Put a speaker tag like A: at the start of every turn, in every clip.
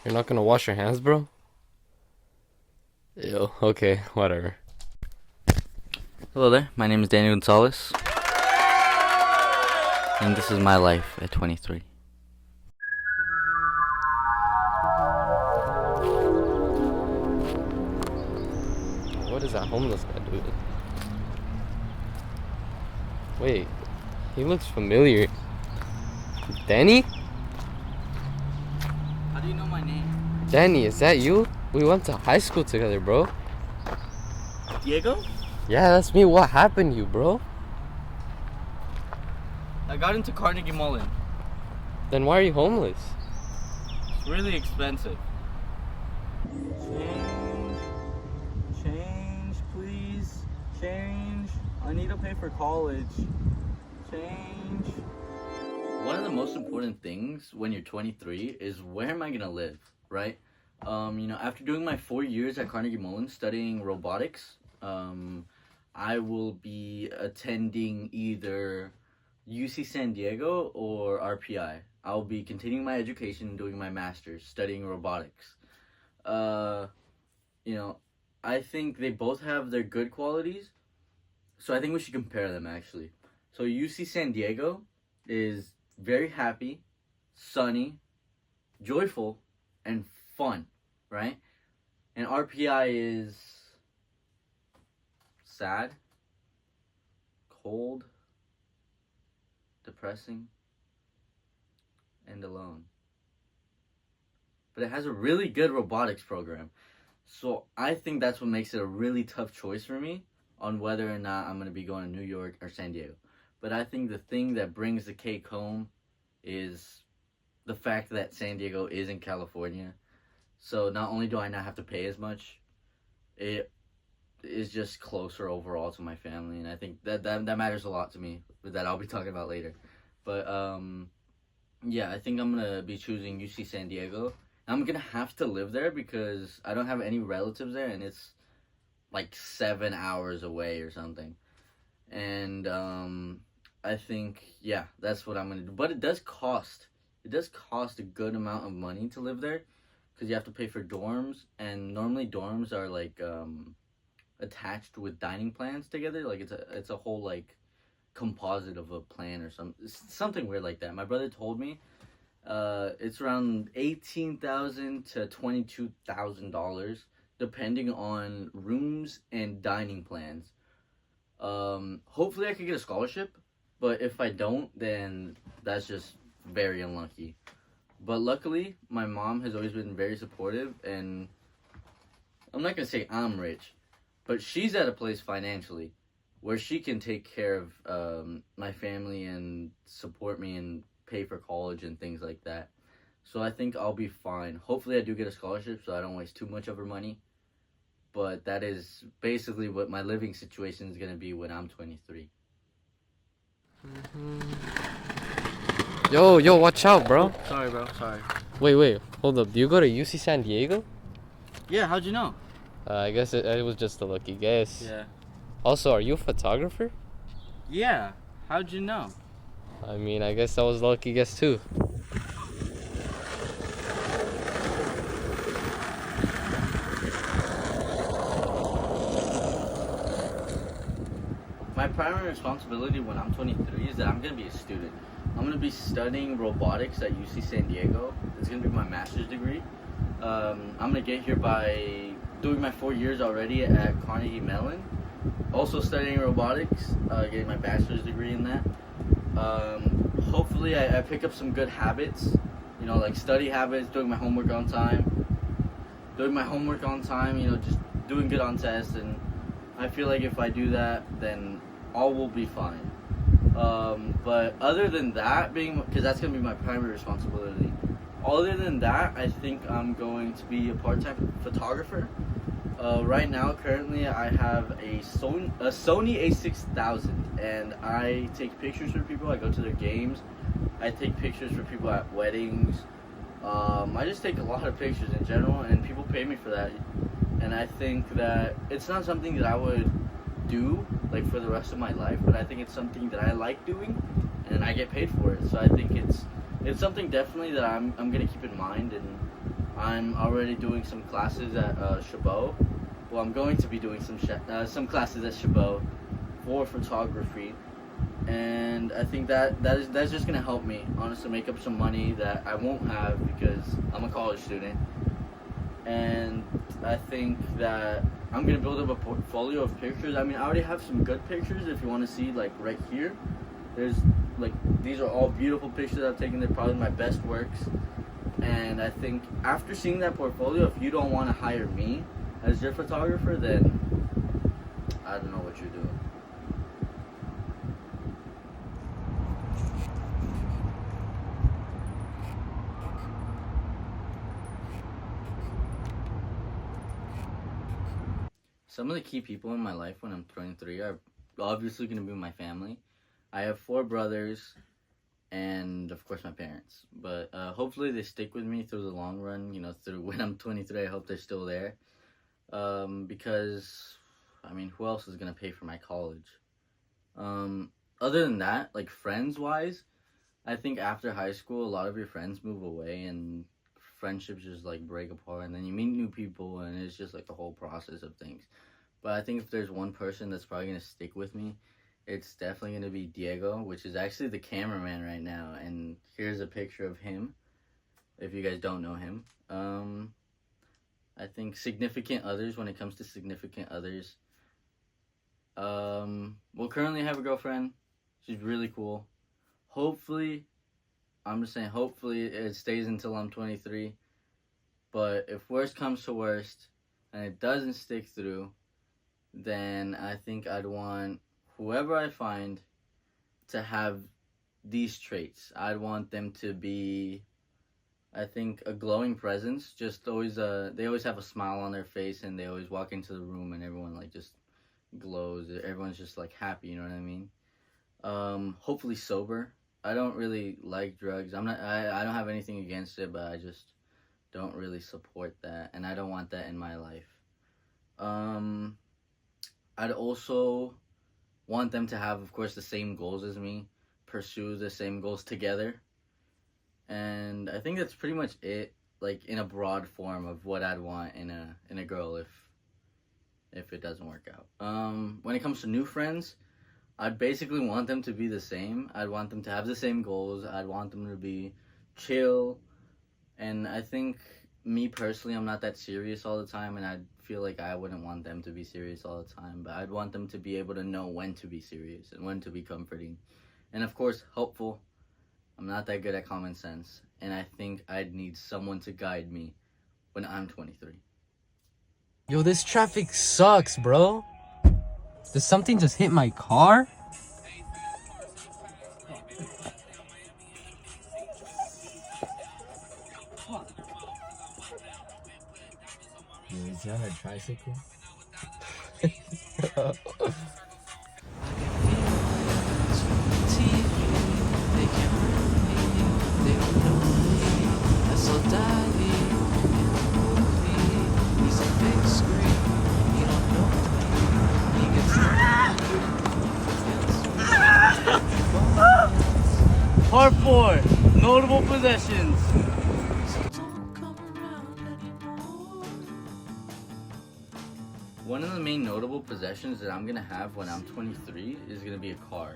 A: You're not gonna wash your hands, bro? Ew, okay, whatever.
B: Hello there, my name is Daniel Gonzales, and this is my life at 23.
A: What is that homeless guy doing? Wait, he looks familiar. Danny?
B: How do you know my name?
A: Danny, is that you? We went to high school together, bro.
B: Diego?
A: Yeah, that's me. What happened to you, bro?
B: I got into Carnegie Mellon.
A: Then why are you homeless?
B: It's really expensive. Change, please. Change. I need to pay for college. Change. One of the most important things when you're 23 is where am I gonna live, right? After doing my 4 years at Carnegie Mellon studying robotics, I will be attending either UC San Diego or RPI. I'll be continuing my education, doing my master's, studying robotics. Uh, you know, I think they both have their good qualities, so I think we should compare them actually. So UC San Diego is very happy, sunny, joyful, and fun, right? And RPI is sad, cold, depressing, and alone. But it has a really good robotics program. So I think that's what makes it a really tough choice for me on whether or not I'm going to be going to New York or San Diego. But I think the thing that brings the cake home is the fact that San Diego is in California. So not only do I not have to pay as much, it is just closer overall to my family, and I think that matters a lot to me. That I'll be talking about later. But yeah, I think I'm gonna be choosing UC San Diego. I'm gonna have to live there because I don't have any relatives there, and it's like 7 hours away or something. And I think yeah, that's what I'm gonna do. But it does cost. It does cost a good amount of money to live there because you have to pay for dorms, and normally dorms are like attached with dining plans together. Like it's a whole like composite of a plan or something weird like that. My brother told me it's around $18,000 to $22,000 depending on rooms and dining plans. Hopefully I could get a scholarship, but if I don't, then that's just very unlucky. But luckily, my mom has always been very supportive, and I'm not gonna say I'm rich, but she's at a place financially where she can take care of my family and support me and pay for college and things like that. So I think I'll be fine. Hopefully I do get a scholarship so I don't waste too much of her money. But that is basically what my living situation is going to be when I'm 23.
A: Yo, watch out, bro.
B: Sorry, bro. Sorry.
A: Wait, hold up. Do you go to UC San Diego?
B: Yeah, how'd you know?
A: I guess it was just a lucky guess.
B: Yeah.
A: Also, are you a photographer?
B: Yeah. How'd you know?
A: I mean, I guess that was a lucky guess too.
B: My primary responsibility when I'm 23 is that I'm going to be a student. I'm going to be studying robotics at UC San Diego. It's going to be my master's degree. I'm going to get here by doing my 4 years already at Carnegie Mellon. Also studying robotics, getting my bachelor's degree in that. Hopefully I pick up some good habits, like study habits, doing my homework on time, just doing good on tests, and I feel like if I do that, then all will be fine. But other than that, because that's going to be my primary responsibility, other than that, I think I'm going to be a part-time photographer. Right now, currently, I have a Sony A6000, and I take pictures for people. I go to their games. I take pictures for people at weddings. I just take a lot of pictures in general, and people pay me for that. And I think that it's not something that I would do like for the rest of my life, but I think it's something that I like doing, and I get paid for it. So I think it's something definitely that I'm gonna keep in mind, and I'm already doing some classes at Chabot. Well, I'm going to be doing some classes at Chabot for photography, and I think that's just gonna help me honestly make up some money that I won't have because I'm a college student, and I think that I'm gonna build up a portfolio of pictures. I mean, I already have some good pictures. If you want to see, like right here, there's like these are all beautiful pictures I've taken. They're probably my best works, and I think after seeing that portfolio, if you don't want to hire me as your photographer, then I don't know what you're doing. Some of the key people in my life when I'm 23 are obviously going to be my family. I have 4 brothers and, of course, my parents. But hopefully they stick with me through the long run, through when I'm 23. I hope they're still there. Because, I mean, who else is going to pay for my college? Other than that, like friends-wise, I think after high school, a lot of your friends move away and friendships just like break apart, and then you meet new people, and it's just like the whole process of things. But I think if there's one person that's probably gonna stick with me, it's definitely gonna be Diego, which is actually the cameraman right now. And here's a picture of him, if you guys don't know him. I think significant others. When it comes to significant others, well, currently I have a girlfriend. She's really cool. Hopefully, I'm just saying, hopefully it stays until I'm 23. But if worst comes to worst and it doesn't stick through, then I think I'd want whoever I find to have these traits. I'd want them to be, I think, a glowing presence. Just always, they always have a smile on their face, and they always walk into the room and everyone like just glows. Everyone's just like happy, you know what I mean? Hopefully sober. I don't really like drugs. I don't have anything against it, but I just don't really support that, and I don't want that in my life. I'd also want them to have, of course, the same goals as me, pursue the same goals together. And I think that's pretty much it, like in a broad form of what I'd want in a girl if it doesn't work out. When it comes to new friends, I'd basically want them to be the same. I'd want them to have the same goals. I'd want them to be chill. And I think, me personally, I'm not that serious all the time, and I feel like I wouldn't want them to be serious all the time. But I'd want them to be able to know when to be serious and when to be comforting. And of course, helpful. I'm not that good at common sense. And I think I'd need someone to guide me when I'm 23.
A: Yo, this traffic sucks, bro. Did something just hit my car? Yo, is he on a tricycle?
B: Part 4, notable possessions. One of the main notable possessions that I'm gonna have when I'm 23 is gonna be a car.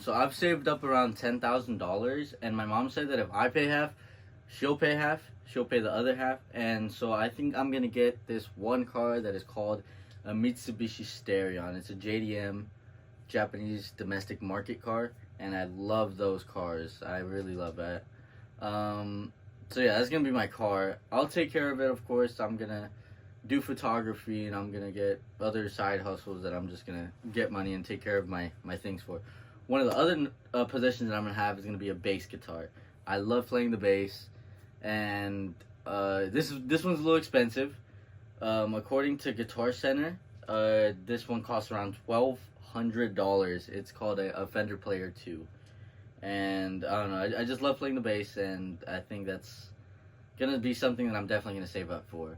B: So I've saved up around $10,000, and my mom said that if I pay half, she'll pay half. She'll pay the other half, and so I think I'm gonna get this one car that is called a Mitsubishi Starion. It's a JDM, Japanese domestic market car, and I love those cars. I really love that. So yeah, that's gonna be my car. I'll take care of it, of course. I'm gonna do photography, and I'm gonna get other side hustles that I'm just gonna get money and take care of my things for. One of the other possessions that I'm gonna have is gonna be a bass guitar. I love playing the bass, and this one's a little expensive. According to Guitar Center, this one costs around $1,200. It's called a Fender Player 2, and I don't know. I just love playing the bass, and I think that's gonna be something that I'm definitely gonna save up for.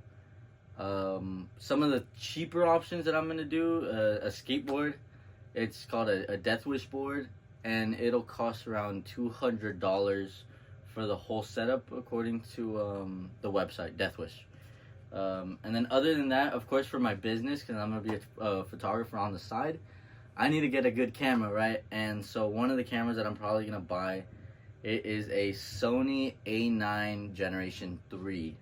B: Some of the cheaper options that I'm gonna do, a skateboard. It's called a Death Wish board, and it'll cost around $200 for the whole setup according to the website Death Wish. And then other than that, of course, for my business, because I'm gonna be a photographer on the side, I need to get a good camera, right? And so one of the cameras that I'm probably gonna buy, it is a Sony A9 Generation 3.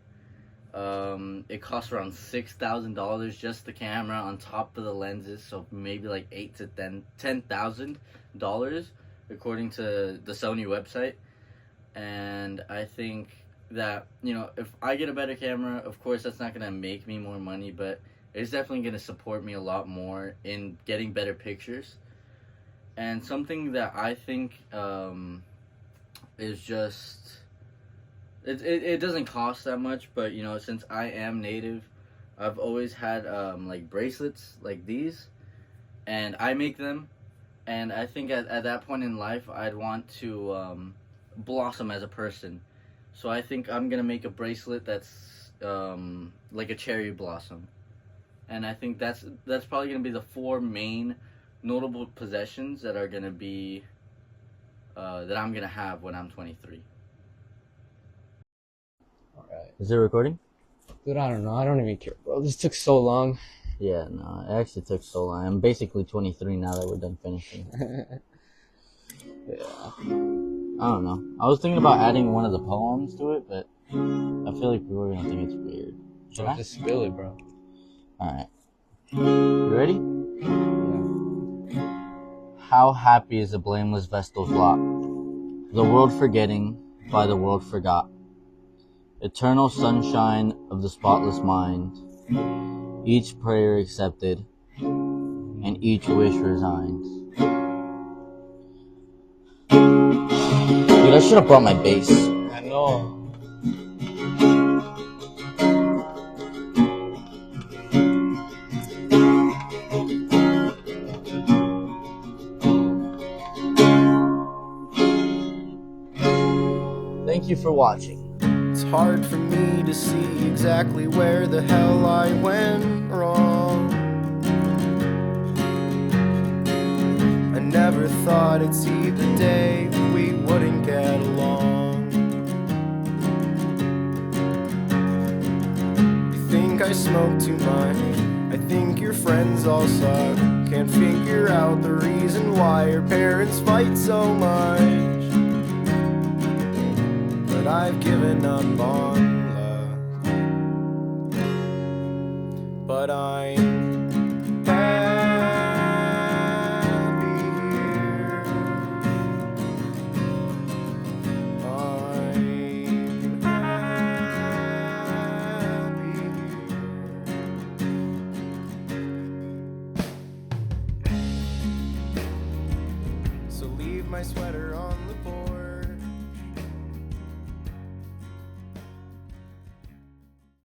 B: It costs around $6,000 just the camera on top of the lenses, so maybe like $10,000 according to the Sony website. And I think that, you know, if I get a better camera, of course that's not gonna make me more money, but it's definitely gonna support me a lot more in getting better pictures. And something that I think is just it doesn't cost that much, but you know, since I am native, I've always had like bracelets like these, and I make them. And I think at that point in life, I'd want to blossom as a person. So I think I'm gonna make a bracelet that's like a cherry blossom, and I think that's probably gonna be the 4 main notable possessions that are gonna be that I'm gonna have when I'm 23.
A: Alright.
B: Is it recording?
A: Dude, I don't know. I don't even care, bro. This took so long.
B: Yeah, no, it actually took so long. I'm basically 23 now that we're done finishing.
A: Yeah.
B: I don't know. I was thinking about adding one of the poems to it, but I feel like people are gonna think it's weird. Should I?
A: Just spill it, bro.
B: Alright. You ready?
A: Yeah.
B: How happy is a blameless vestal's lot, the world forgetting, by the world forgot. Eternal sunshine of the spotless mind, each prayer accepted, and each wish resigned. Dude, I should have brought my bass.
A: I know. Thank you for watching.
C: It's hard for me to see exactly where the hell I went wrong. I never thought I'd see the day we wouldn't get along. You think I smoke too much, I think your friends all suck. Can't figure out the reason why your parents fight so much. But I've given up on love. But I'm happy here. I'm happy here. So leave my sweater on the porch.